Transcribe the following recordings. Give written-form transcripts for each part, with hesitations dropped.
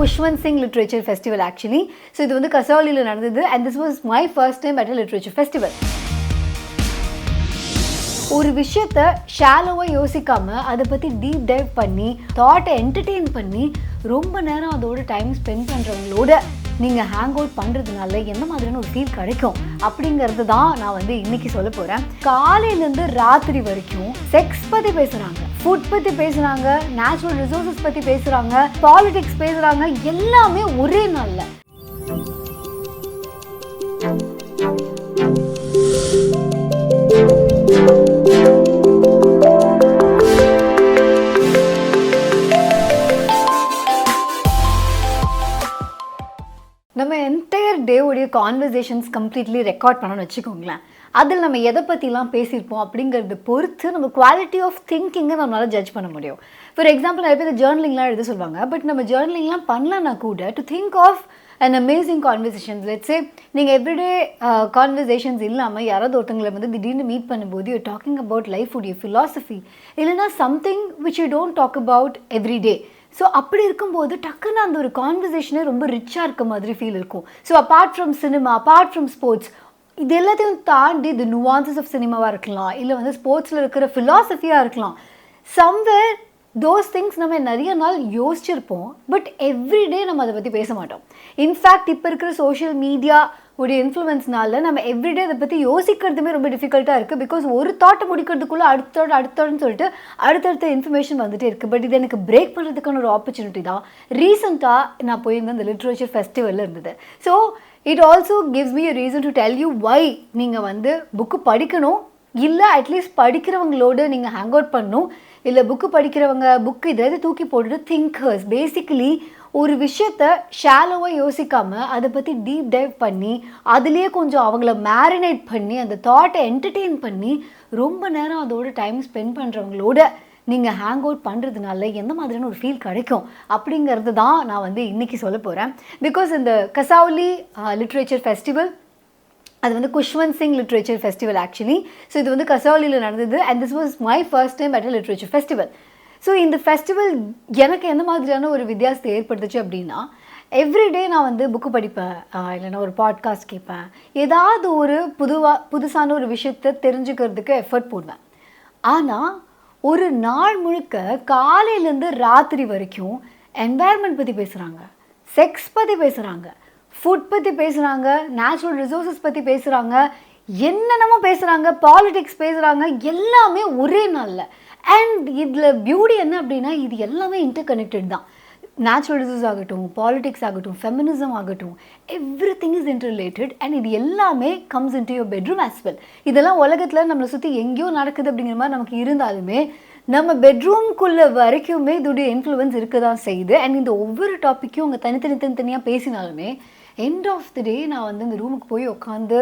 Khushwant Singh Literature Festival actually. So இது வந்து கசாலியில் நடந்தது and this was my first time at a literature festival. ஒரு விஷயத்தை ஷாலோவாக யோசிக்காமல் அதை பற்றி டீப் டைவ் பண்ணி தாட்டை என்டர்டெயின் பண்ணி ரொம்ப நேரம் அதோட டைம் ஸ்பெண்ட் பண்ணுறவங்களோட நீங்கள் ஹேங் அவுட் பண்ணுறதுனால எந்த மாதிரியான ஒரு ஃபீல் கிடைக்கும் அப்படிங்கிறது தான் நான் வந்து இன்றைக்கி சொல்ல போகிறேன். காலையிலேருந்து ராத்திரி வரைக்கும் செக்ஸ் பற்றி பேசுகிறாங்க, ஃபுட் பற்றி பேசுகிறாங்க, நேச்சுரல் ரிசோர்ஸஸ் பற்றி பேசுகிறாங்க, பாலிடிக்ஸ் பேசுகிறாங்க, எல்லாமே ஒரே நாளில். நம்ம என்டையர் டேவுடைய கான்வர்சேஷன்ஸ் கம்ப்ளீட்லி ரெக்கார்ட் பண்ணணும்னு வச்சுக்கோங்களேன். அதில் நம்ம எதை பற்றிலாம் பேசியிருப்போம் அப்படிங்கிறத பொறுத்து நம்ம குவாலிட்டி ஆஃப் திங்கிங்கை நம்மளால் ஜட்ஜ் பண்ண முடியும். ஃபார் எக்ஸாம்பிள் நிறைய பேர் ஜேர்னலிங்லாம் எழுத சொல்லுவாங்க, பட் நம்ம ஜேர்னலிங்லாம் பண்ணலன்னா கூட to think of and amazing conversations. Let's say நீங்கள் எவ்ரிடே கான்வர்சேஷன்ஸ் இல்லாமல் யாராவது ஒருத்தங்களை வந்து திடீர்னு மீட் பண்ணும்போது யூ டாக்கிங் அபவுட் லைஃப் உடைய ஃபிலாசபி இல்லைனா something which you don't talk about every day. So அப்படி இருக்கும்போது டக்குன்னு அந்த ஒரு கான்வர்சேஷனே ரொம்ப ரிச்சாக இருக்க மாதிரி ஃபீல் இருக்கும். So apart from cinema, apart from sports, இது எல்லாத்தையும் தாண்டி தி நுவான்சஸ் ஆஃப் சினிமாவாக இருக்கலாம், இல்லை வந்து ஸ்போர்ட்ஸில் இருக்கிற ஃபிலாசபியாக இருக்கலாம். சம்வேர் தோஸ் திங்ஸ் நம்ம நிறைய நாள் யோசிச்சிருப்போம், பட் எவ்ரிடே நம்ம அதை பற்றி பேச மாட்டோம். இன்ஃபேக்ட் இப்போ இருக்கிற சோஷியல் மீடியா உடைய இன்ஃப்ளூயன்ஸ்னால நம்ம எவ்ரிடே அதை பற்றி யோசிக்கிறதுமே ரொம்ப டிஃபிகல்ட்டாக இருக்குது. பிகாஸ் ஒரு தாட்டை முடிக்கிறதுக்குள்ளே அடுத்தோடன்னு சொல்லிட்டு அடுத்தடுத்த இன்ஃபர்மேஷன் வந்துகிட்டே இருக்குது. பட் இது எனக்கு பிரேக் பண்ணுறதுக்கான ஒரு ஆப்பர்ச்சுனிட்டி தான் ரீசெண்டாக நான் போயிருந்த அந்த லிட்ரேச்சர் ஃபெஸ்டிவலில் இருந்தது. So it also gives me a reason to tell you why நீங்கள் வந்து புக்கு படிக்கணும், இல்லை அட்லீஸ்ட் படிக்கிறவங்களோடு நீங்கள் ஹேங் அவுட் பண்ணணும், இல்லை புக்கு படிக்கிறவங்க புக்கு இதை தூக்கி போட்டுட்டு திங்கர்ஸ் பேசிக்கலி ஒரு விஷயத்த ஷாலோவாக யோசிக்காமல் அதை பற்றி டீப் டைவ் பண்ணி அதுலேயே கொஞ்சம் அவங்கள மேரினேட் பண்ணி அந்த தாட்டை என்டர்டெயின் பண்ணி ரொம்ப நேரம் அதோட டைம் ஸ்பெண்ட் பண்ணுறவங்களோட நீங்கள் ஹேங் அவுட் பண்ணுறதுனால எந்த மாதிரியான ஒரு ஃபீல் கிடைக்கும் அப்படிங்கிறது தான் நான் வந்து இன்றைக்கி சொல்ல போகிறேன். பிகாஸ் இந்த கசாலி லிட்ரேச்சர் ஃபெஸ்டிவல் அது வந்து Khushwant Singh literature festival actually. So இது வந்து கசாலியில் நடந்தது and this was my first time at a literature festival. So இந்த ஃபெஸ்டிவல் எனக்கு எந்த மாதிரியான ஒரு வித்தியாசத்தை ஏற்படுத்துச்சு அப்படின்னா, எவ்ரிடே நான் வந்து புக்கு படிப்பேன், இல்லைன்னா ஒரு பாட்காஸ்ட் கேட்பேன், ஏதாவது ஒரு புதுசான ஒரு விஷயத்தை தெரிஞ்சுக்கிறதுக்கு எஃபர்ட் போடுவேன். ஆனால் ஒரு நாள் முழுக்க காலையிலேருந்து ராத்திரி வரைக்கும் என்வாயர்மெண்ட் பற்றி பேசுகிறாங்க, செக்ஸ் பற்றி பேசுகிறாங்க, ஃபுட் பற்றி பேசுகிறாங்க, நேச்சுரல் ரிசோர்ஸஸ் பற்றி பேசுகிறாங்க, என்னென்னமோ பேசுகிறாங்க, பாலிடிக்ஸ் பேசுகிறாங்க, எல்லாமே ஒரே நாளில். அண்ட் இதில் பியூட்டி என்ன அப்படின்னா இது எல்லாமே இன்டர் கனெக்டட் தான். நேச்சுரல் ரிசோர்ஸ் ஆகட்டும், பாலிடிக்ஸ் ஆகட்டும், ஃபெமினிசம் ஆகட்டும், every thing is inter related and இது எல்லாமே comes into your bedroom as well. இதெல்லாம் உலகத்தில் நம்மளை சுற்றி எங்கேயோ நடக்குது அப்படிங்கிற மாதிரி நமக்கு இருந்தாலுமே நம்ம பெட்ரூம்குள்ளே வரைக்குமே இதோடைய இன்ஃப்ளூயன்ஸ் இருக்க தான் செய்யுது. அண்ட் இந்த ஒவ்வொரு டாப்பிக்கும் அவங்க தனித்தனியாக பேசினாலுமே எண்ட் ஆஃப் தி டே நான் வந்து இந்த ரூமுக்கு போய் உட்காந்து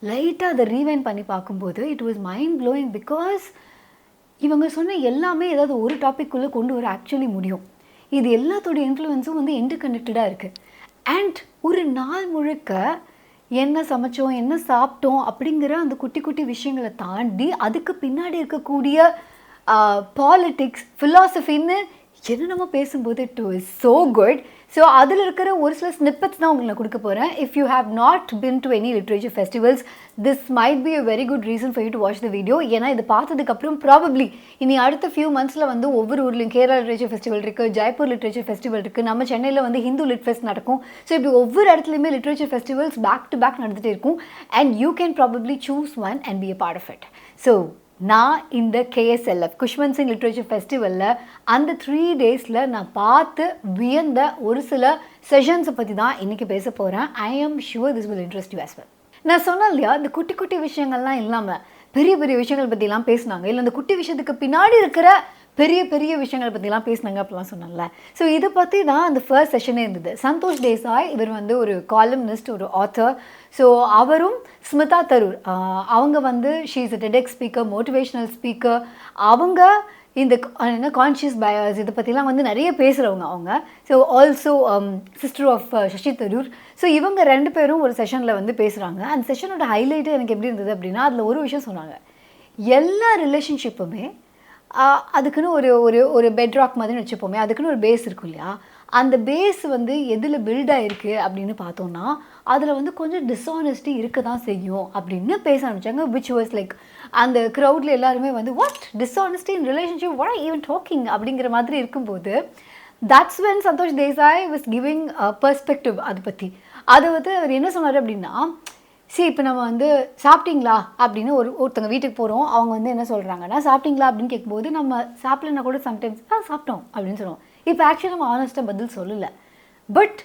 லைட்டாக அதை ரீவைண்ட் பண்ணி பார்க்கும்போது it was mind blowing. Because இவங்க சொன்ன எல்லாமே ஏதாவது ஒரு டாபிக்குள்ளே கொண்டு வர ஆக்சுவலி முடியும். இது எல்லாத்தோடைய இன்ஃப்ளூயன்ஸும் வந்து இன்டர் கனெக்டடாக இருக்குது. அண்ட் ஒரு நாள் முழுக்க என்ன சமைச்சோம், என்ன சாப்பிட்டோம் அப்படிங்கிற அந்த குட்டி குட்டி விஷயங்களை தாண்டி அதுக்கு பின்னாடி இருக்கக்கூடிய பாலிட்டிக்ஸ், ஃபிலாசபின்னு என்னென்னமோ பேசும்போது it was so good. So அதில் இருக்கிற ஒரு சில ஸ்னிப்பட்ஸ் தான் உங்களுக்கு நான் கொடுக்க போகிறேன். If you have not been to any literature festivals this might be a very good reason for you to watch the video. ஏன்னா இது பார்த்ததுக்கப்புறம் ப்ராபப்ளி இனி அடுத்த ஃபியூ மந்த்ஸில் வந்து ஒவ்வொரு ஊர்லையும் கேரளா லிட்ரேச்சர் ஃபெஸ்டிவல் இருக்குது, ஜெய்ப்பூர் லிட்ரேச்சர் ஃபெஸ்டிவல் இருக்குது, நம்ம சென்னையில் வந்து ஹிந்து லிட் ஃபெஸ்ட் நடக்கும். ஸோ இப்படி ஒவ்வொரு இடத்துலையுமே literature festivals back to back நடந்துகிட்டே இருக்கும். And you can probably choose one and be a part of it. So நான் இந்த KSLF குஷ்வந்த் சிங் லிட்ரேச்சர் ஃபெஸ்டிவலில் அந்த 3 டேஸில் நான் பார்த்து வியந்த ஒரு சில செஷன்ஸை பற்றி தான் இன்றைக்கி பேச போகிறேன். ஐ ஆம் sure this will interest you as well. நான் சொன்னேன் இல்லையா, இந்த குட்டி குட்டி விஷயங்கள்லாம் இல்லாமல் பெரிய பெரிய விஷயங்கள் பற்றிலாம் பேசினாங்க, இல்லை அந்த குட்டி விஷயத்துக்கு பின்னாடி இருக்கிற பெரிய பெரிய விஷயங்களை பற்றிலாம் பேசினாங்க அப்படிலாம் சொன்னாங்கல்ல. ஸோ இதை பற்றி தான் அந்த ஃபர்ஸ்ட் செஷனே இருந்தது. சந்தோஷ் தேசாய் இவர் வந்து ஒரு காலம்னிஸ்ட், ஒரு ஆத்தர். ஸோ அவரும் ஸ்மிதா தரூர் அவங்க வந்து she is a TEDx speaker, motivational speaker. அவங்க இந்த கான்ஷியஸ் பயாஸ் இதை பற்றிலாம் வந்து நிறைய பேசுகிறவங்க அவங்க. So also sister of Shashi Tharoor. So இவங்க 2 பேரும் ஒரு செஷனில் வந்து பேசுகிறாங்க. அந்த செஷனோட ஹைலைட்டு எனக்கு எப்படி இருந்தது அப்படின்னா, அதில் ஒரு விஷயம் சொன்னாங்க, எல்லா ரிலேஷன்ஷிப்புமே அதுக்குன்னு ஒரு ஒரு ஒரு பெட்ராக் மாதிரி வச்சுப்போமே, அதுக்குன்னு ஒரு பேஸ் இருக்கும் இல்லையா, அந்த பேஸ் வந்து எதில் பில்ட் ஆகிருக்கு அப்படின்னு பார்த்தோன்னா அதில் வந்து கொஞ்சம் டிஸ்ஆனஸ்டி இருக்க தான் செய்யும் அப்படின்னு பேச ஆரம்பித்தாங்க. விச் வாஸ் லைக் அந்த க்ரௌடில் எல்லாருமே வந்து what dishonesty in relationship what are even talking அப்படிங்கிற மாதிரி இருக்கும்போது that's when Santosh Desai was giving perspective அதை பற்றி. அதை வந்து அவர் என்ன சொன்னார் அப்படின்னா, சரி இப்போ நம்ம வந்து சாப்பிட்டீங்களா அப்படின்னு ஒருத்தங்க வீட்டுக்கு போகிறோம். அவங்க வந்து என்ன சொல்கிறாங்கன்னா சாப்பிட்டீங்களா அப்படின்னு கேட்கும்போது நம்ம சாப்பிட்லன்னா கூட சம்டைம்ஸ் சாப்பிட்டோம் அப்படின்னு சொல்லுவோம். இப்போ ஆக்சுவலி நம்ம ஆனஸ்ட்டாக பதில் சொல்லலை. பட்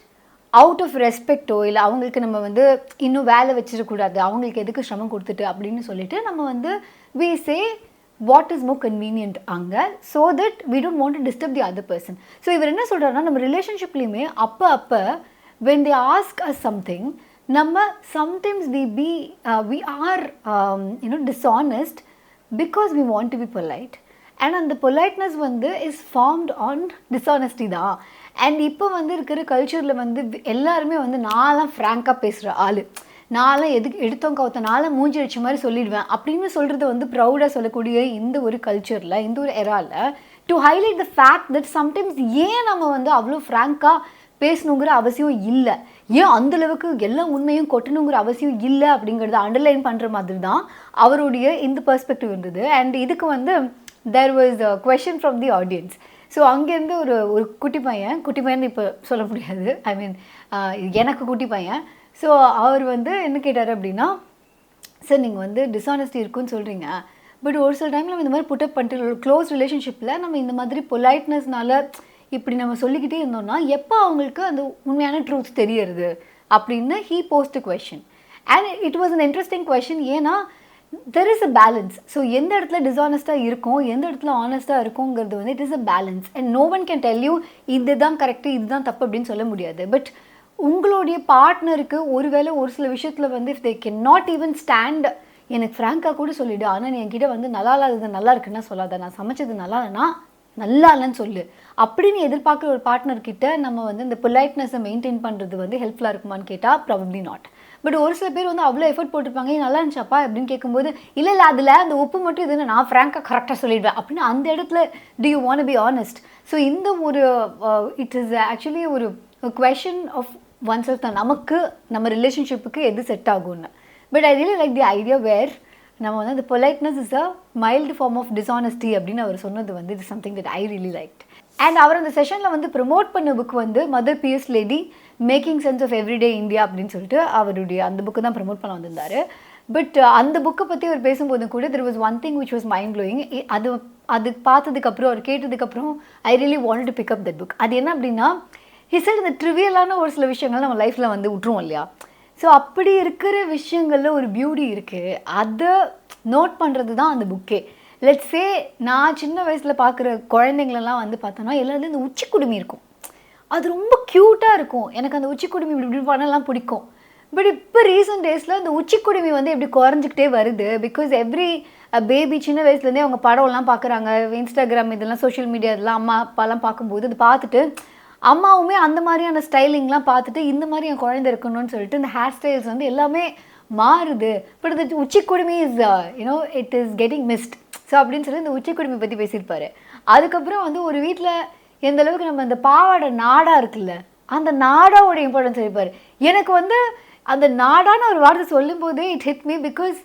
அவுட் ஆஃப் ரெஸ்பெக்டோ இல்லை அவங்களுக்கு நம்ம வந்து இன்னும் வேலை வச்சிடக்கூடாது, அவங்களுக்கு எதுக்கு சிரமம் கொடுத்துட்டு அப்படின்னு சொல்லிட்டு நம்ம வந்து we say what is more convenient அங்கே, so that we don't want to disturb the other person. So இவர் என்ன சொல்கிறாருன்னா நம்ம ரிலேஷன்ஷிப்லேயுமே அப்போ when they ask us something நம்ம sometimes we are dishonest because we want to be polite. And அந்த politeness வந்து is formed on dishonesty தான். And இப்போ வந்து இருக்கிற கல்ச்சரில் வந்து எல்லாருமே வந்து நான்லாம் ஃப்ராங்காக பேசுகிற ஆள், நான்லாம் எதுக்கு எடுத்தோம் கவுத்த நான்லாம் மூஞ்சி அடிச்ச மாதிரி சொல்லிடுவேன் அப்படின்னு சொல்கிறத வந்து ப்ரௌடாக சொல்லக்கூடிய இந்த ஒரு கல்ச்சரில், இந்த ஒரு எராவில் to highlight the fact that sometimes ஏன் நம்ம வந்து அவ்வளோ ஃப்ராங்காக பேசணுங்கிற அவசியம் இல்லை, ஏன் அந்தளவுக்கு எல்லா உண்மையும் கொட்டணுங்கிற அவசியம் இல்லை அப்படிங்கிறத அண்டர்லைன் பண்ணுற மாதிரி தான் அவருடைய இந்த பெர்ஸ்பெக்டிவ் இருந்தது. அண்ட் இதுக்கு வந்து there was a question from the audience. So அங்கேருந்து ஒரு குட்டி பையன் இப்போ சொல்ல முடியாது, ஐ மீன் எனக்கு குட்டி பையன். ஸோ அவர் வந்து என்ன கேட்டார் அப்படின்னா, சார் நீங்கள் வந்து டிஸ்ஆனஸ்டி இருக்குன்னு சொல்கிறீங்க, பட் ஒரு சில டைமில் இந்த மாதிரி புட்டப் பண்ணிட்டு க்ளோஸ் ரிலேஷன்ஷிப்பில் நம்ம இந்த மாதிரி பொலைட்னஸ்னால இப்படி நம்ம சொல்லிக்கிட்டே இருந்தோம்னா எப்போ அவங்களுக்கு அந்த உண்மையான ட்ரூத் தெரியறது அப்படின்னு he posed question. And it was an interesting question. ஏன்னா there is a balance. So எந்த இடத்துல டிஸ்ஆனஸ்ட்டாக இருக்கும், எந்த இடத்துல ஆனஸ்ட்டாக இருக்குங்கிறது வந்து it is a balance. And no one can tell you இதுதான் கரெக்டு இதுதான் தப்பு அப்படின்னு சொல்ல முடியாது. பட் உங்களுடைய பார்ட்னருக்கு ஒருவேளை ஒரு சில விஷயத்தில் வந்து if they can not even stand, எனக்கு ஃப்ராங்காக கூட சொல்லிவிடு, ஆனால் நீ என்கிட்ட வந்து நல்லா இல்லாதது நல்லா இருக்குன்னா சொல்லாத, நான் சமைச்சது நல்லா இல்லைன்னா நல்லா இல்லைன்னு சொல்லு அப்படின்னு எதிர்பார்க்குற ஒரு பார்ட்னர்கிட்ட நம்ம வந்து இந்த பொலைட்னஸை மெயின்டைன் பண்ணுறது வந்து ஹெல்ப்ஃபுல்லாக இருக்குமான்னு கேட்டால் ப்ராபப்ளி நாட். பட் ஒரு சில பேர் வந்து அவ்வளோ எஃபர்ட் போட்டிருப்பாங்க, நல்லா இருந்துச்சாப்பா அப்படின்னு கேட்கும்போது இல்லை அதில் அந்த உப்பு மட்டும் இதுன்னு நான் ஃப்ராங்காக கரெக்டாக சொல்லிடுவேன் அப்படின்னு அந்த இடத்துல to you want be honest. So இந்த ஒரு இட் இஸ் ஆக்சுவலி ஒரு குவெஷன் ஆஃப் ஒன் செல்ஃப் தான், நமக்கு நம்ம ரிலேஷன்ஷிப்புக்கு எது செட் ஆகும்னு. But I really like the idea where நம்ம வந்து அந்த politeness is a mild form of dishonesty அப்படின்னு அவர் சொன்னது வந்து it is something that I really liked. And அவர் அந்த செஷனில் வந்து ப்ரமோட் பண்ண புக் வந்து mother pious lady making sense of everyday India அப்படின்னு சொல்லிட்டு அவருடைய அந்த புக்கு தான் ப்ரமோட் பண்ண வந்திருந்தார். பட் அந்த புக்கை பற்றி அவர் பேசும்போது கூட there was one thing which was mind blowing. அது பார்த்ததுக்கப்புறம் அவர் கேட்டதுக்கப்புறம் I really want to pick up that book. அது என்ன அப்படின்னா, ஹிசல் இந்த ட்ரிவியலான ஒரு சில விஷயங்கள் நம்ம லைஃப்பில் வந்து விட்டுருவோம் இல்லையா. ஸோ அப்படி இருக்கிற விஷயங்களில் ஒரு பியூட்டி இருக்குது, அதை நோட் பண்ணுறது தான் அந்த புக்கே. லெட்ஸ் சே நான் சின்ன வயசில் பார்க்குற குழந்தைங்களெல்லாம் வந்து பார்த்தோன்னா எல்லாத்துலேயும் இந்த உச்சி குடுமி இருக்கும், அது ரொம்ப க்யூட்டாக இருக்கும், எனக்கு அந்த உச்சி குடுமி இப்படி பண்ணலாம் பிடிக்கும். பட் இப்போ ரீசெண்ட் டேஸில் அந்த உச்சி குடுமி வந்து எப்படி குறைஞ்சிக்கிட்டே வருது, பிகாஸ் எவ்ரி பேபி சின்ன வயசுலேருந்தே அவங்க படம்லாம் பார்க்குறாங்க, இன்ஸ்டாகிராம் இதெல்லாம் சோஷியல் மீடியா இதெல்லாம் அம்மா அப்பாலாம் பார்க்கும்போது அது பார்த்துட்டு அம்மாவுமே அந்த மாதிரியான ஸ்டைலிங்லாம் பார்த்துட்டு இந்த மாதிரி என் குழந்தை இருக்கணும்னு சொல்லிட்டு இந்த ஹேர் ஸ்டைல்ஸ் வந்து எல்லாமே மாறுது. பட் இந்த உச்சி குடுமி is it is getting missed. So அப்படின்னு சொல்லி இந்த உச்சி குடுமி பற்றி பேசியிருப்பார். அதுக்கப்புறம் வந்து ஒரு வீட்டில் எந்த அளவுக்கு நம்ம இந்த பாவாடை நாடா இருக்குல்ல, அந்த நாடாவோட இம்பார்ட்டன்ஸ் இருப்பார். எனக்கு வந்து அந்த நாடான ஒரு வார்த்தை சொல்லும் போதே இட் ஹிட் மீ, பிகாஸ்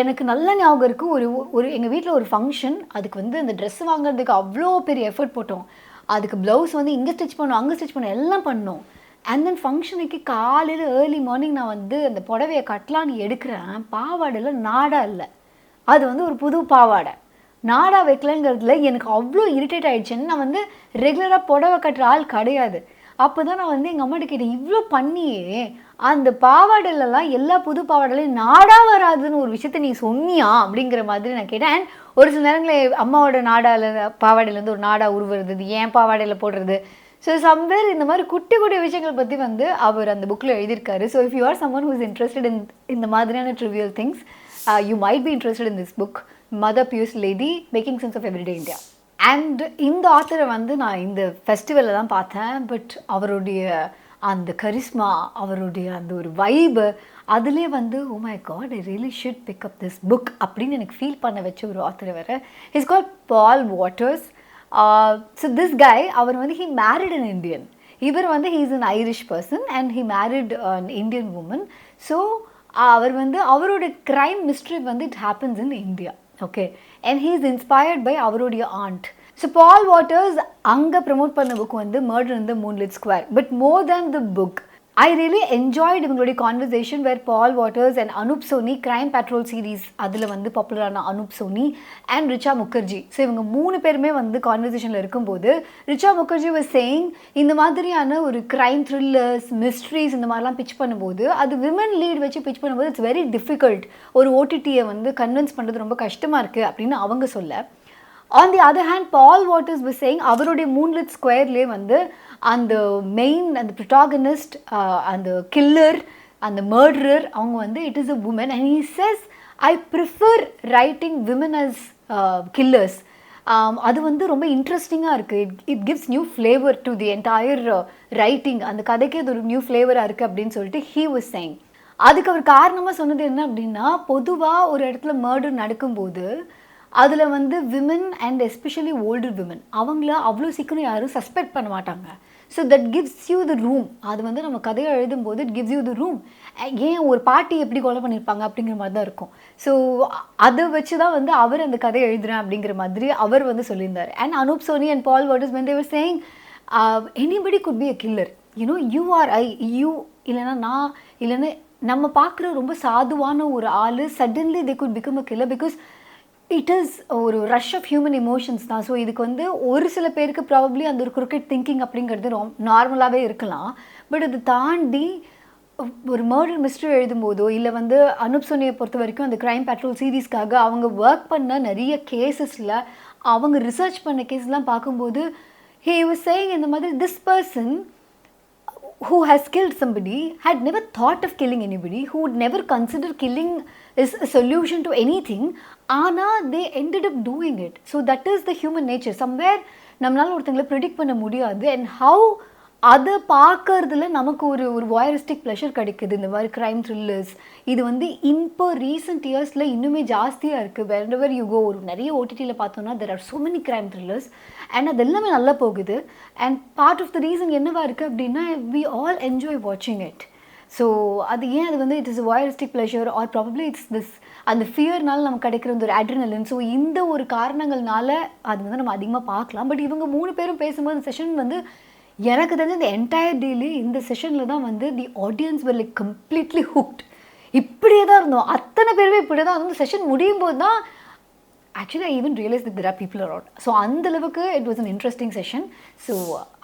எனக்கு நல்ல ஞாபகம் இருக்குது. ஒரு எங்கள் வீட்டில் ஒரு ஃபங்க்ஷன், அதுக்கு வந்து அந்த ட்ரெஸ் வாங்குறதுக்கு அவ்வளோ பெரிய எஃபர்ட் போட்டோம். அதுக்கு ப்ளவுஸ் வந்து இங்கே ஸ்டிச் பண்ணோம் அங்கே ஸ்டிச் பண்ணோம் எல்லாம் பண்ணோம். அண்ட் தென் ஃபங்க்ஷனுக்கு காலையில் ஏர்லி மார்னிங் நான் வந்து அந்த புடவையை கட்டலான்னு எடுக்கிறேன், பாவாடையில் நாடா இல்லை, அது வந்து ஒரு புது பாவாடை, நாடா வைக்கலங்கிறதுல எனக்கு அவ்வளோ இரிட்டேட் ஆகிடுச்சுன்னு. நான் வந்து ரெகுலராக புடவை கட்டுற ஆள் கிடையாது. அப்போ தான் நான் வந்து எங்கள் அம்மாட்ட கேட்டேன், இவ்வளோ பண்ணியே அந்த பாவாடையிலலாம் எல்லா புது பாவாடையிலையும் நாடா வராதுன்னு ஒரு விஷயத்த நீ சொன்னியா அப்படிங்கிற மாதிரி நான் கேட்டேன். அண்ட் ஒரு சில நேரங்களில் அம்மாவோட நாடாவில் பாவாடையிலேருந்து ஒரு நாடா உருவுறது, ஏன் பாவாடையில் போடுறது. ஸோ சம்வேர் இந்த மாதிரி குட்டி குட்டி விஷயங்கள் பற்றி வந்து அவர் அந்த புக்கில் எழுதியிருக்காரு. So if you are someone who is interested in இந்த மாதிரியான trivial things, you might be interested in this book, mother pious lady making sense of everyday India. And இந்த ஆத்தரை வந்து நான் இந்த ஃபெஸ்டிவலில் தான் பார்த்தேன். பட் அவருடைய அந்த கரிஸ்மா, அவருடைய அந்த ஒரு வைபு, அதுலேயே வந்து oh my God I really should pick up this book அப்படின்னு எனக்கு ஃபீல் பண்ண வச்ச ஒரு ஆத்தர் வேறு. Is called Paul Waters. So this guy அவர் வந்து he married an Indian. இவர் வந்து he is an Irish person and he married an Indian woman. So அவர் வந்து அவரோட crime mystery வந்து it happens in India. Okay, and he is inspired by அவருடைய aunt. So Paul Waters அங்கே promote பண்ண book வந்து murder in the moonlit square. But more than the book, I really enjoyed இவங்களுடைய conversation where Paul Waters and Anoop Soni crime patrol series அதில் வந்து பாப்புலரான Anup Soni and Richa Mukherjee, so இவங்க 3 பேருமே வந்து கான்வர்சேஷனில் இருக்கும்போது ரிச்சா முகர்ஜி வாஸ் சேயிங் இந்த மாதிரியான ஒரு கிரைம் த்ரில்லர்ஸ் மிஸ்ட்ரிஸ் இந்த மாதிரிலாம் பிச் பண்ணும்போது அது விமன் லீட் வச்சு பிச் பண்ணும்போது இட்ஸ் வெரி டிஃபிகல்ட். ஒரு ஓடிடியை வந்து கன்வின்ஸ் பண்ணுறது ரொம்ப கஷ்டமாக இருக்குது அப்படின்னு அவங்க சொல்ல. On the other hand, Paul Waters was saying அவருடைய மூன்லிட் ஸ்கொயர்லேயே வந்து அந்த மெயின் அந்த ப்ரொட்டாகனிஸ்ட் அந்த கில்லர் அந்த மர்டரர் அவங்க வந்து it is a woman and he says I prefer writing women as killers. அது வந்து ரொம்ப இன்ட்ரெஸ்டிங்காக இருக்குது. It gives new flavour to the entire writing. அந்த கதைக்கே அது ஒரு நியூ ஃப்ளேவராக இருக்குது அப்படின்னு சொல்லிட்டு he was saying. அதுக்கு அவர் காரணமாக சொன்னது என்ன அப்படின்னா, பொதுவாக ஒரு இடத்துல மர்டர் நடக்கும்போது அதில் வந்து women and especially older women அவங்கள அவ்வளோ சீக்கிரம் யாரும் சஸ்பெக்ட் பண்ண மாட்டாங்க. So that gives you the room. அது வந்து நம்ம கதையை எழுதும்போது it gives you the room. ஏன் ஒரு பாட்டி எப்படி கொலை பண்ணியிருப்பாங்க அப்படிங்கிற மாதிரி தான் இருக்கும். ஸோ அதை வச்சு தான் வந்து அவர் அந்த கதையை எழுதுறேன் அப்படிங்கிற மாதிரி அவர் வந்து சொல்லியிருந்தார். And Anoop Soni and Paul Waters when they were saying anybody could be a killer, you know, you or I, you இல்லைன்னா நான் இல்லைன்னா நம்ம பார்க்குற ரொம்ப சாதுவான ஒரு ஆள் suddenly they could become a killer because it is ஒரு ரஷ் ஆஃப் ஹியூமன் எமோஷன்ஸ் தான். ஸோ இதுக்கு வந்து ஒரு சில பேருக்கு ப்ராபப்ளி அந்த ஒரு கிரிக்கெட் திங்கிங் அப்படிங்கிறது நார்மலாகவே இருக்கலாம். பட் அது தாண்டி ஒரு மர்டர் மிஸ்ட்ரி எழுதும்போதோ இல்லை வந்து அனூப் சோனியை பொறுத்த வரைக்கும் அந்த கிரைம் பேட்ரோல் சீரீஸ்க்காக அவங்க ஒர்க் பண்ண நிறைய கேசஸில் அவங்க ரிசர்ச் பண்ண கேஸ்லாம் பார்க்கும்போது he was saying இந்த மாதிரி this person who has killed somebody had never thought of killing anybody, who would never consider killing is a solution to anything, ஆனா they ended up doing it. So that is the human nature. Somewhere நம்மளால ஒருத்தங்களை predict பண்ண முடியாது. And how அதை பார்க்கறதுல நமக்கு ஒரு வாயரிஸ்டிக் pleasure கிடைக்குது. இந்த மாதிரி க்ரைம் த்ரில்லர்ஸ் இது வந்து இப்போ ரீசெண்ட் இயர்ஸில் இன்னுமே ஜாஸ்தியாக இருக்குது. wherever you go, ஒரு நிறைய ஓடிடியில் பார்த்தோன்னா there are so many crime thrillers and அது எல்லாமே நல்லா போகுது. அண்ட் பார்ட் ஆஃப் த ரீசன் என்னவாக இருக்குது அப்படின்னா we all enjoy watching it. So அது ஏன் அது வந்து it is voyeuristic pleasure or probably it's this அந்த ஃபியர்னால நமக்கு கிடைக்கிற ஒரு அட்ரினலின். ஸோ இந்த ஒரு காரணங்கள்னால அது வந்து நம்ம அதிகமாக பார்க்கலாம். பட் இவங்க 3 பேரும் பேசும்போது செஷன் வந்து எனக்கு தெரிஞ்ச இந்த என்டையர் டேலி இந்த செஷனில் தான் வந்து the audience were like completely hooked. இப்படியே தான் இருந்தோம், அத்தனை பேருமே இப்படியே தான் வந்து செஷன் முடியும் போது தான் actually I even realise that there are people around. So அந்தளவுக்கு it was an interesting session. So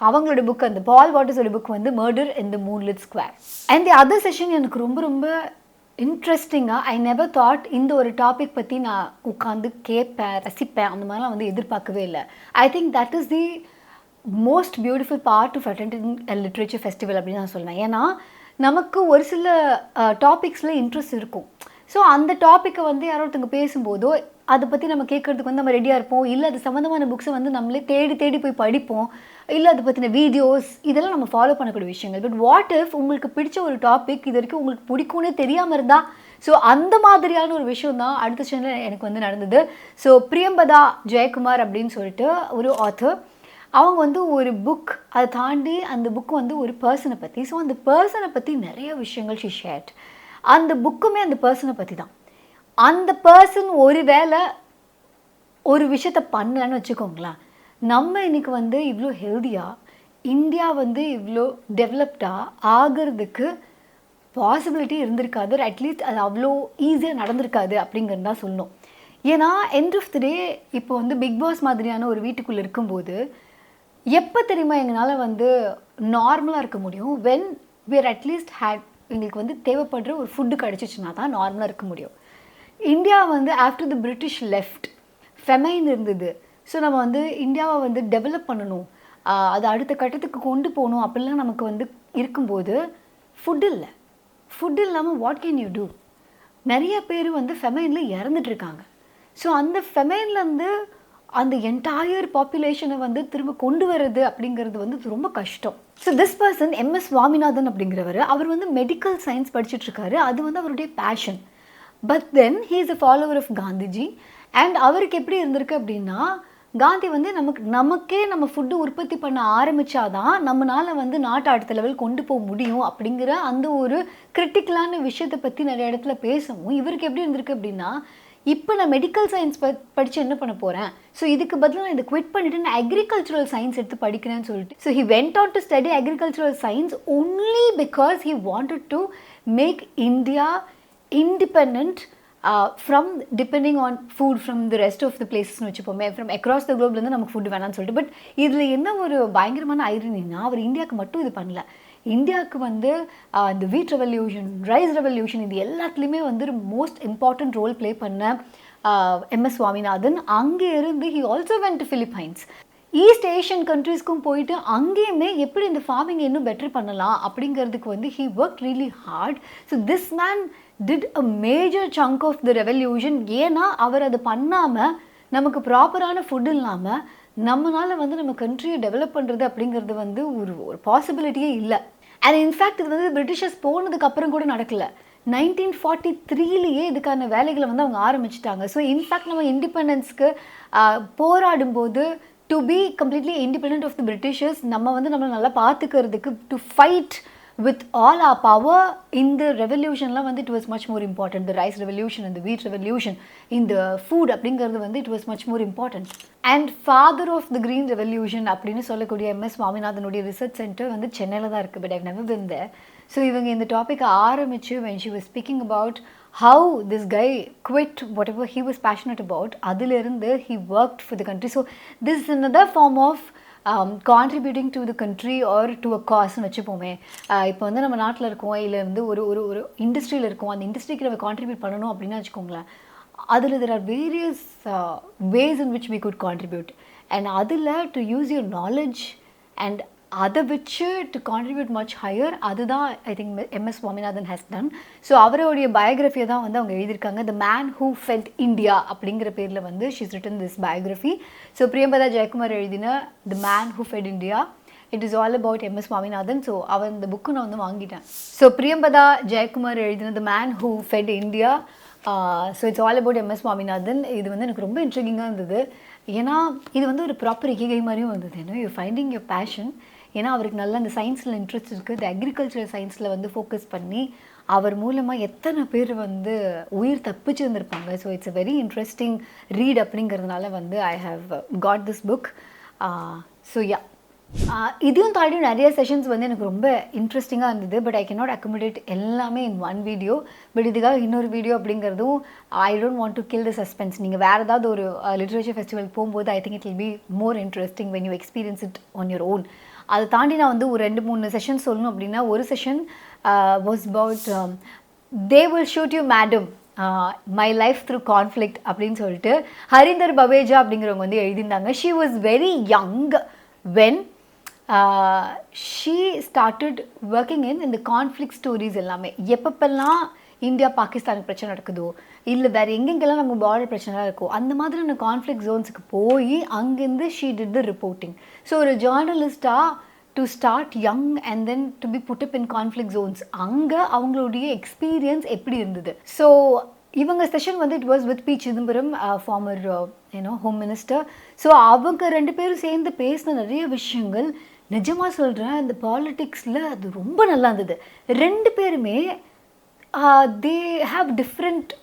அவங்களோட புக் அந்த பால் வாட்டர்ஸோட புக் வந்து murder in the moonlit square. And the other session எனக்கு ரொம்ப ரொம்ப இன்ட்ரெஸ்டிங்காக ஐ நெவர் தாட் இந்த ஒரு டாபிக் பற்றி நான் உட்காந்து கேட்பேன் ரசிப்பேன் அந்த மாதிரிலாம் வந்து எதிர்பார்க்கவே இல்லை. I think that is the most beautiful part of attending literature festival அப்படின்னு நான் சொல்லுவேன். ஏன்னா நமக்கு ஒரு சில டாபிக்ஸில் இன்ட்ரெஸ்ட் இருக்கும். ஸோ அந்த டாப்பிக்கை வந்து யாரோ ஒருத்தங்க பேசும்போதோ அதை பற்றி நம்ம கேட்குறதுக்கு வந்து நம்ம ரெடியாக இருப்போம். இல்லை அது சம்மந்தமான புக்ஸை வந்து நம்மளே தேடி தேடி போய் படிப்போம். இல்லை அதை பற்றின வீடியோஸ் இதெல்லாம் நம்ம ஃபாலோ பண்ணக்கூடிய விஷயங்கள். பட் வாட் இஃப் உங்களுக்கு பிடிச்ச ஒரு டாபிக் இது வரைக்கும் உங்களுக்கு பிடிக்கும்னே தெரியாமல் இருந்தால்? ஸோ அந்த மாதிரியான ஒரு விஷயம் தான் அடுத்த சேனலில் எனக்கு வந்து நடந்தது. ஸோ பிரியம்பதா ஜெயக்குமார் அப்படின்னு சொல்லிட்டு ஒரு ஆத்தர், அவங்க வந்து ஒரு புக் அதை தாண்டி அந்த புக்கு வந்து ஒரு பர்சனை பற்றி. ஸோ அந்த பர்சனை பற்றி நிறைய விஷயங்கள் ஷி ஷேர்ட். அந்த புக்குமே அந்த பர்சனை பற்றி தான். அந்த பர்சன் ஒரு வேளை ஒரு விஷயத்தை பண்ணலன்னு வச்சுக்கோங்களேன், நம்ம இன்றைக்கி வந்து இவ்வளோ ஹெல்த்தியாக இந்தியா வந்து இவ்வளோ டெவலப்டாக ஆகிறதுக்கு பாசிபிலிட்டி இருந்திருக்காது. அட்லீஸ்ட் அது அவ்வளோ ஈஸியாக நடந்திருக்காது அப்படிங்கிறது தான் சொல்லணும். ஏன்னா எண்ட் ஆஃப் த டே இப்போ வந்து பிக் பாஸ் மாதிரியான ஒரு வீட்டுக்குள்ளே இருக்கும்போது எப்போ தெரியுமா எங்களால் வந்து நார்மலாக இருக்க முடியும்? வென் விர் அட்லீஸ்ட் ஹேட் எங்களுக்கு வந்து தேவைப்படுற ஒரு ஃபுட்டு கிடச்சிச்சின்னா தான் நார்மலாக இருக்க முடியும். இந்தியா வந்து after the British left famine இருந்தது. ஸோ நம்ம வந்து இந்தியாவை வந்து டெவலப் பண்ணணும், அது அடுத்த கட்டத்துக்கு கொண்டு போகணும் அப்படிலாம் நமக்கு வந்து இருக்கும்போது ஃபுட் இல்லை. ஃபுட் இல்லாமல் வாட் கேன் யூ டூ? நிறைய பேர் வந்து ஃபெமைனில் இறந்துட்டுருக்காங்க. ஸோ அந்த ஃபெமைன்லேருந்து அந்த என்டையர் பாப்புலேஷனை வந்து திரும்ப கொண்டு வர்றது அப்படிங்கிறது வந்து ரொம்ப கஷ்டம். So this person MS Swaminathan அப்படிங்கிறவர், அவர் வந்து மெடிக்கல் சயின்ஸ் படிச்சுட்ருக்காரு. அது வந்து அவருடைய passion. But then he is a follower of Gandhiji. And அவருக்கு எப்படி இருந்திருக்கு அப்படின்னா, காந்தி வந்து நமக்கே நம்ம ஃபுட்டு உற்பத்தி பண்ண ஆரம்பிச்சாதான் நம்மளால வந்து நாட்டை அடுத்த லெவல் கொண்டு போக முடியும் அப்படிங்கிற அந்த ஒரு கிரிட்டிக்கலான விஷயத்தை பற்றி நிறைய இடத்துல பேசவும் இவருக்கு எப்படி இருந்திருக்கு அப்படின்னா, இப்போ நான் மெடிக்கல் சயின்ஸ் படித்து என்ன பண்ண போகிறேன், ஸோ இதுக்கு பதிலாக நான் இதை குவிட் பண்ணிவிட்டு நான் அக்ரிகல்ச்சுரல் சயின்ஸ் எடுத்து படிக்கிறேன்னு சொல்லிட்டு, so he went out to study agricultural science only because he wanted to make India independent from depending on food from the rest of the பிளேசஸ்னு வச்சுப்போமே, ஃப்ரம் அக்ராஸ் த குளோப்லேருந்து நமக்கு food வேணாம்னு சொல்லிட்டு. But இதில் என்ன ஒரு பயங்கரமான ஐரனின்னா, அவர் இந்தியாவுக்கு மட்டும் இது பண்ணல. இந்தியாவுக்கு வந்து இந்த வீட் ரெவல்யூஷன், ரைஸ் ரெவல்யூஷன், இது எல்லாத்துலேயுமே வந்து மோஸ்ட் இம்பார்ட்டன்ட் ரோல் ப்ளே பண்ண எம்எஸ் சுவாமிநாதன். அங்கே இருந்து he also went to Philippines, east Asian கண்ட்ரீஸ்க்கும் போயிட்டு அங்கேயுமே எப்படி இந்த ஃபார்மிங் இன்னும் பெட்டர் பண்ணலாம் அப்படிங்கிறதுக்கு வந்து he work really hard. So this man did a major chunk of the revolution. ஏன்னா அவர் அதை பண்ணாமல் நமக்கு ப்ராப்பரான ஃபுட் இல்லாமல் நம்மளால் வந்து நம்ம கண்ட்ரியை டெவலப் பண்ணுறது அப்படிங்கிறது வந்து ஒரு பாசிபிலிட்டியே இல்லை. அண்ட் இன்ஃபேக்ட் இது வந்து பிரிட்டிஷர்ஸ் போனதுக்கு அப்புறம் கூட நடக்கலை. 1943லேயே இதுக்கான வேலைகளை வந்து அவங்க ஆரம்பிச்சிட்டாங்க. ஸோ இன்ஃபேக்ட் நம்ம இண்டிபெண்டன்ஸ்க்கு போராடும்போது to be completely independent of the Britishers, நம்ம வந்து நம்மளை நல்லா பார்த்துக்கிறதுக்கு to fight with all our power in the revolution la vandu it was much more important. The rice revolution and the wheat revolution, in the food அப்படிங்கிறது வந்து it was much more important. And father of the green revolution அப்படின்னு சொல்லக்கூடிய MS சுவாமிநாதனுடைய research centre வந்து சென்னையில் தான் இருக்குது. But I've never been there. So இவங்க இந்த டாப்பிக்கை ஆரம்பித்து when she was speaking about how this guy quit whatever he was passionate about, அதிலிருந்து he worked for the country. So this is another form of contributing to the country or to a காஸ்ன்னு வச்சுப்போமே. இப்போ வந்து நம்ம நாட்டில் இருக்கோம், இல்லை வந்து ஒரு ஒரு ஒரு இண்டஸ்ட்ரியில் இருக்கோம், அந்த இண்டஸ்ட்ரிக்கு நம்ம கான்ட்ரிபியூட் பண்ணணும் அப்படின்னு வச்சுக்கோங்களேன். அதில் there are various ways in which we could contribute, and அதில் to use your knowledge and அதை வச்சு டு கான்ட்ரிபியூட் மச் ஹையர், அதுதான் I think MS Swaminathan has done. So அவருடைய பயோகிராஃபியை தான் வந்து அவங்க எழுதியிருக்காங்க. The man who fed India அப்படிங்கிற பேரில் வந்து she's written this biography. So Priyambada Jayakumar எழுதின the man who fed India, it is all about MS Swaminathan. So அவர் இந்த புக்கு நான் வந்து வாங்கிட்டேன். ஸோ பிரியம்பதா ஜெயக்குமார் எழுதின the man who fed India, so it's all about MS Swaminathan. இது வந்து எனக்கு ரொம்ப இன்ட்ரெஸ்டிங்காக இருந்தது. ஏன்னா இது வந்து ஒரு ப்ராப்பர் இக்கிகை மாதிரியும் வந்தது. ஏன்னா யூ ஃபைண்டிங் யுவர் பேஷன். ஏன்னா அவருக்கு நல்லா இந்த சயின்ஸில் இன்ட்ரெஸ்ட் இருக்குது. இந்த அக்ரிகல்ச்சரல் சயின்ஸில் வந்து ஃபோக்கஸ் பண்ணி அவர் மூலமாக எத்தனை பேர் வந்து உயிர் தப்பிச்சு வந்திருப்பாங்க. So it's a very interesting read அப்படிங்கிறதுனால வந்து I have got this book. So yeah, இதையும் தாண்டி நிறைய செஷன்ஸ் வந்து எனக்கு ரொம்ப இன்ட்ரெஸ்டிங்காக இருந்தது. பட் ஐ கேனாட் அக்கமடேட் எல்லாமே இன் ஒன் வீடியோ. பட் இதுக்காக இன்னொரு வீடியோ அப்படிங்கிறதும் I don't want to kill the suspense. நீங்கள் வேறு ஏதாவது ஒரு லிட்ரேச்சர் ஃபெஸ்டிவல் போகும்போது I think it will be more interesting when you experience it on your own. அதை தாண்டி நான் வந்து ஒரு 2-3 செஷன் சொல்லணும் அப்படின்னா, ஒரு session was about they will shoot you madam my life through conflict அப்படின்னு சொல்லிட்டு ஹரிந்தர் பவேஜா அப்படிங்கிறவங்க வந்து எழுதியிருந்தாங்க. She was very young when she started working இந்த கான்ஃப்ளிக்ட் ஸ்டோரிஸ் எல்லாமே. எப்பப்பெல்லாம் இந்தியா பாகிஸ்தானுக்கு பிரச்சனை நடக்குதோ, இல்லை வேறு எங்கெங்கெல்லாம் நம்ம பார்டர் பிரச்சனைலாம் இருக்கோ, அந்த மாதிரியான கான்ஃப்ளிக்ட் ஜோன்ஸுக்கு போய் அங்கேருந்து she did the reporting. So ஒரு ஜேர்னலிஸ்டாக to start young and then to be put up in conflict zones, அங்கே அவங்களுடைய எக்ஸ்பீரியன்ஸ் எப்படி இருந்தது. ஸோ இவங்க செஷன் வந்து it was with P Chidambaram, former home minister. So அவங்க 2 பேரும் சேர்ந்து பேசின நிறைய விஷயங்கள் நிஜமாக சொல்கிறேன், இந்த பாலிட்டிக்ஸில் அது ரொம்ப நல்லா இருந்தது. 2 பேருமே they have different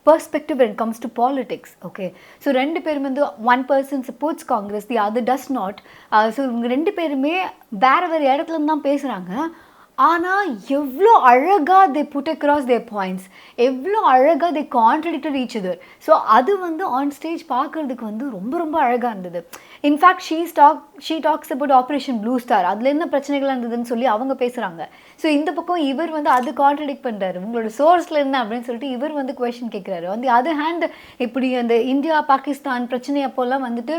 perspective when it comes to politics. Okay, so 2 பேரும் வந்து one person supports Congress, the other does not. So இவங்க 2 பேருமே வேறு இடத்துல இருந்து தான் பேசுகிறாங்க. ஆனால் எவ்வளோ அழகாக they put across their points, எவ்வளோ அழகாக they contradicted each other. So அது வந்து ஆன் ஸ்டேஜ் பார்க்குறதுக்கு வந்து ரொம்ப ரொம்ப அழகாக இருந்தது. In fact she talks about operation blue star, அதில் என்ன பிரச்சனைகள் இருந்ததுன்னு சொல்லி அவங்க பேசுகிறாங்க. ஸோ இந்த பக்கம் இவர் வந்து அது கான்ட்ரடிக்ட் பண்ணுறாரு, உங்களோட சோர்ஸில் என்ன அப்படின்னு சொல்லிட்டு இவர் வந்து குவெஸ்சன் கேட்குறாரு. வந்து அதர் ஹேண்ட் இப்படி அந்த இந்தியா பாகிஸ்தான் பிரச்சனை அப்போல்லாம் வந்துட்டு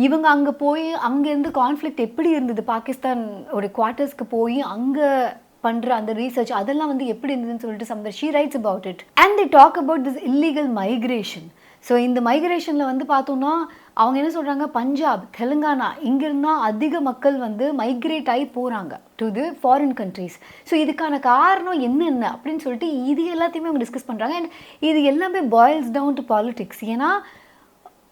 இவங்க அங்கே போய் அங்கேருந்து கான்ஃப்ளிக்ட் எப்படி இருந்தது, பாகிஸ்தான் ஒரு குவார்ட்டர்ஸ்க்கு போய் அங்கே பண்ணுற அந்த ரீசர்ச் அதெல்லாம் வந்து எப்படி இருந்ததுன்னு சொல்லிட்டு சம்தர் she writes about it. And they talk about this illegal migration. So இந்த மைக்ரேஷனில் வந்து பார்த்தோன்னா அவங்க என்ன சொல்கிறாங்க, பஞ்சாப், தெலுங்கானா இங்கிருந்தால் அதிக மக்கள் வந்து மைக்ரேட் ஆகி போகிறாங்க to the foreign countries. So இதுக்கான காரணம் என்னென்ன அப்படின்னு சொல்லிட்டு இது எல்லாத்தையுமே அவங்க டிஸ்கஸ் பண்ணுறாங்க. அண்ட் இது எல்லாமே பாயில்ஸ் டவுன் டு பாலிட்டிக்ஸ். ஏன்னா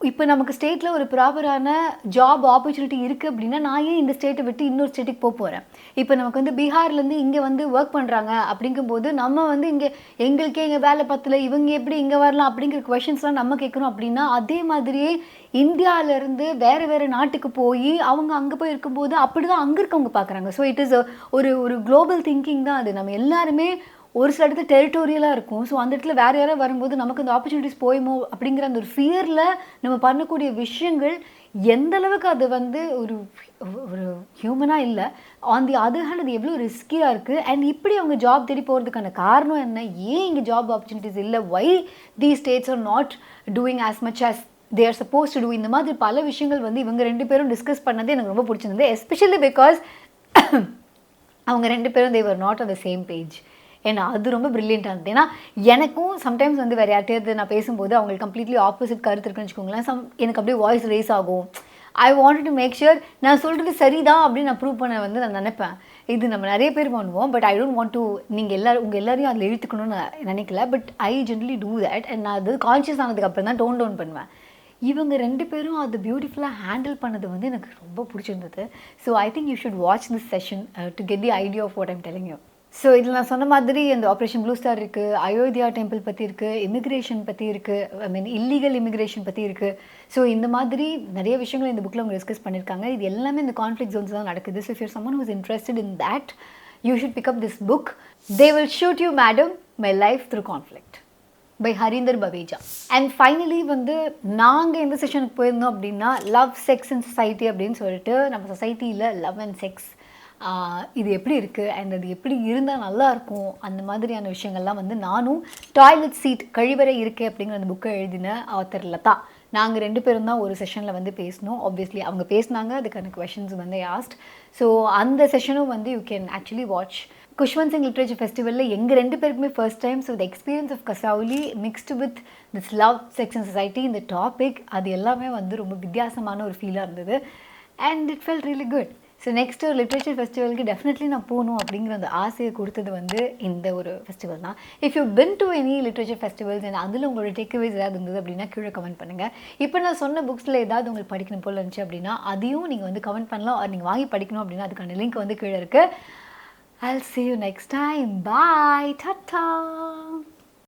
இப்போ நமக்கு ஸ்டேட்டில் ஒரு ப்ராப்பரான ஜாப் ஆப்பர்ச்சுனிட்டி இருக்குது அப்படின்னா நான் ஏன் இந்த ஸ்டேட்டை விட்டு இன்னொரு ஸ்டேட்டுக்கு போகிறேன். இப்போ நமக்கு வந்து பீகார்லேருந்து இங்கே வந்து ஒர்க் பண்ணுறாங்க அப்படிங்கும்போது நம்ம வந்து இங்கே எங்களுக்கே இங்கே வேலை பத்தல, இவங்க எப்படி இங்கே வரலாம் அப்படிங்கிற கொஷின்ஸ்லாம் நம்ம கேட்குறோம். அப்படின்னா அதே மாதிரியே இந்தியாவிலேருந்து வேறு வேறு நாட்டுக்கு போய் அவங்க அங்கே போய் இருக்கும்போது அப்படி தான் அங்கே இருக்கவங்க பார்க்குறாங்க. ஸோ இட் இஸ் ஒரு ஒரு குளோபல் திங்கிங் தான் அது. நம்ம எல்லாருமே ஒரு சில இடத்துல டெரிட்டோரியலாக இருக்கும். ஸோ அந்த இடத்துல வேறு யாராவது வரும்போது நமக்கு அந்த ஆப்பர்ச்சுனிட்டிஸ் போயுமோ அப்படிங்கிற அந்த ஒரு ஃபியரில் நம்ம பண்ணக்கூடிய விஷயங்கள் எந்த அளவுக்கு அது வந்து ஒரு ஒரு ஹியூமனாக இல்லை. ஆன் தி அதர் ஹேண்ட் அது எவ்வளோ ரிஸ்கியாக இருக்குது. அண்ட் இப்படி அவங்க ஜாப் தேடி போகிறதுக்கான காரணம் என்ன, ஏன் இங்கே ஜாப் ஆப்பர்ச்சுனிட்டிஸ் இல்லை, why the states are not doing as much as they are suppose to do. இந்த மாதிரி பல விஷயங்கள் வந்து இவங்க 2 பேரும் டிஸ்கஸ் பண்ணது எனக்கு ரொம்ப பிடிச்சிருந்தது. எஸ்பெஷலி பிகாஸ் அவங்க 2 பேரும் they were not on the same page. ஏன்னா அது ரொம்ப ப்ரில்லியண்ட்டாக இருந்தது. ஏன்னா எனக்கும் சம்டைம்ஸ் வந்து வேறு யார்ட்டையாவது நான் பேசும்போது அவங்களுக்கு கம்ப்ளீட்லி ஆப்போசிட் கருத்து இருக்குன்னு வச்சுக்கோங்களேன். எனக்கு அப்படியே வாய்ஸ் ரேஸ் ஆகும். I want to make sure நான் சொல்கிறது சரிதான் அப்படின்னு நான் ப்ரூவ் பண்ண வந்து நான் நினைப்பேன். இது நம்ம நிறைய பேர் பண்ணுவோம். But I don't want to நீங்கள் உங்கள் எல்லாரையும் அதில் இழுத்துக்கணும்னு நான் நினைக்கல. But I generally do that. And நான் அது கான்ஷியஸ் ஆனதுக்கப்புறம் தான் டோன் டவுன் பண்ணுவேன். இவங்க 2 பேரும் அது பியூட்டிஃபுல்லாக ஹேண்டில் பண்ணது வந்து எனக்கு ரொம்ப பிடிச்சிருந்தது. So I think you should watch this session to get the idea of what I'm telling you. So இதில் நான் சொன்ன மாதிரி இந்த ஆப்ரேஷன் ப்ளூ ஸ்டார் இருக்குது, அயோத்தியா டெம்பிள் பற்றி இருக்குது, இமிக்ரேஷன் பற்றி இருக்குது, ஐ மீன் இல்லீகல் இமிக்ரேஷன் பற்றி இருக்குது. ஸோ இந்த மாதிரி நிறைய விஷயங்கள் இந்த புக்கில் அவங்க டிஸ்கஸ் பண்ணியிருக்காங்க. இது எல்லாமே இந்த கான்ஃப்ளிக்ட் ஜோன்ஸ் தான் நடக்குது. So if you're someone who is interested in that, you should pick up this book. They will shoot you madam, my life through conflict by Harinder Baweja. And finally வந்து நாங்கள் எந்த செஷனுக்கு போயிருந்தோம் அப்படின்னா லவ், செக்ஸ் அண்ட் சொசைட்டி அப்படின்னு சொல்லிட்டு நம்ம சொசைட்டியில் love and sex இது எப்படி இருக்குது அண்ட் அது எப்படி இருந்தால் நல்லாயிருக்கும் அந்த மாதிரியான விஷயங்கள்லாம் வந்து நானும் டாய்லெட் சீட் கழிவறை இருக்கே அப்படிங்கிற அந்த புக்கை எழுதின ஆத்தர் லதா நாங்கள் 2 பேரும் தான் ஒரு செஷனில் வந்து பேசணும். ஆப்வியஸ்லி அவங்க பேசினாங்க, அதுக்கான கொஷின்ஸ் வந்து ஆஸ்ட். ஸோ அந்த செஷனும் வந்து you can actually watch. Khushwant Singh literature ஃபெஸ்டிவலில் எங்கள் 2 பேருக்குமே first time. So the experience of Kasauli mixed with this love, sex and society இந்த டாபிக் அது எல்லாமே வந்து ரொம்ப வித்தியாசமான ஒரு ஃபீலாக இருந்தது. And it felt really good. So next ஒரு லிட்ரேச்சர் ஃபெஸ்டிவலுக்கு டெஃபினெட்லி நான் போகணும் அப்படிங்கிற அந்த ஆசையை கொடுத்தது வந்து இந்த ஒரு ஃபெஸ்டிவல் தான். If you been to any literature festivals and அதில் உங்களோட டேக்அவேஸ் ஏதாவது இருந்தது அப்படின்னா கீழே கமெண்ட் பண்ணுங்கள். இப்போ நான் சொன்ன புக்ஸில் ஏதாவது உங்களுக்கு படிக்கணும் போல் இருந்துச்சு அப்படின்னா அதையும் நீங்கள் வந்து கமெண்ட் பண்ணலாம். அது நீங்கள் வாங்கி படிக்கணும் அப்படின்னா அதுக்கான லிங்க் வந்து கீழே இருக்குது. I'll see you next time. Bye. Ta-ta.